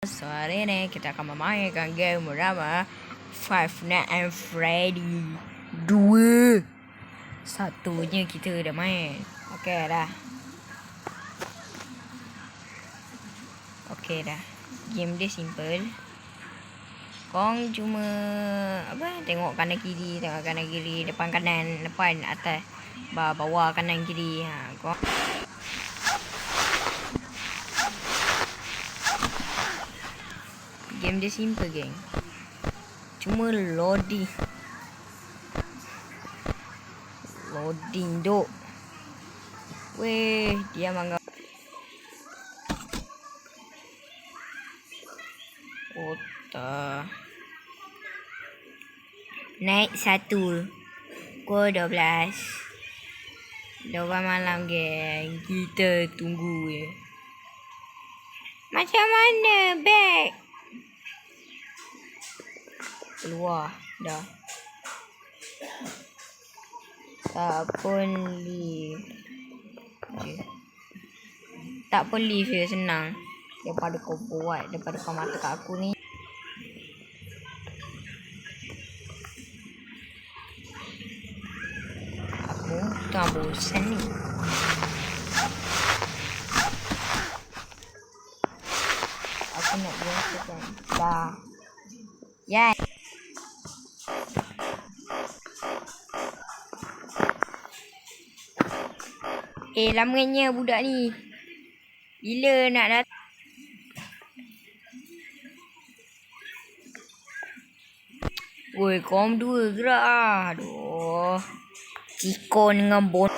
So hari ni kita akan memainkan game bernama Five Nights at Freddy 2. Satunya kita dah main. Okey dah. Game dia simple. Kong cuma tengok kanan kiri, depan kanan, depan atas, bawah kanan kiri. Kong game dia simple, geng. Cuma loading duk. Weh, dia mangga. Otak. Naik 1. Pukul 12 malam, geng. Kita tunggu je. Macam mana beg? Keluar dah. Tak pun lift je, senang. Daripada kau buat, daripada kau mata kat aku ni. Aku tak bosan ni. Aku nak biasakan. Dah. Ya. Lamanya budak ni. Bila nak datang? Woi, kom 2 gerak ah. Aduh. Ciko dengan Bono.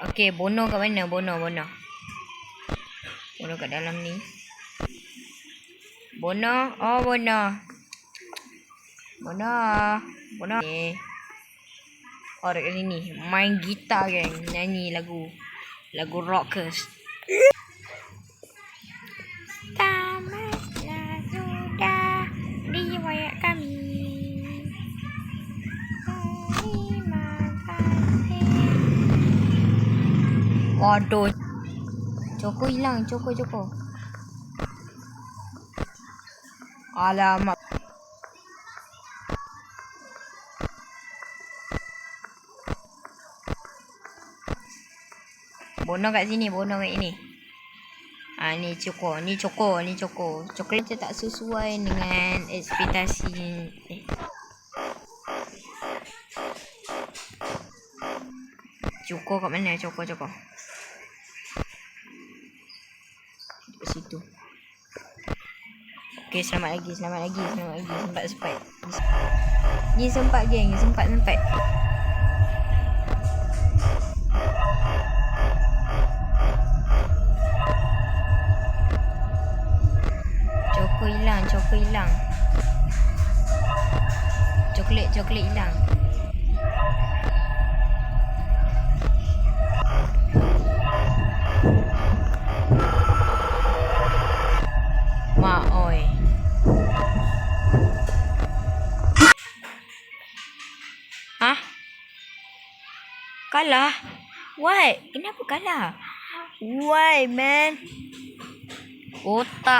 Okey, Bono kat mana? Bono kat dalam ni. Bono. Oh, Bono. Okay. Oh, dekat sini. Main gitar, geng. Nyanyi lagu rockers. Tamatlah sudah riwayat kami. Terima kasih. Waduh. Coko hilang. Coko. Alamak. Bono kat sini. Ni Coko. Coklat macam tak sesuai dengan ekspektasi. Coko kat mana? Coko. Dekat situ. Okey, selamat lagi. Sempat. Ni sempat, geng. Sempat. Coko hilang. Coklat hilang. Mak oi. Hah? Kalah? Why? Kenapa kalah? Why, man? Otak.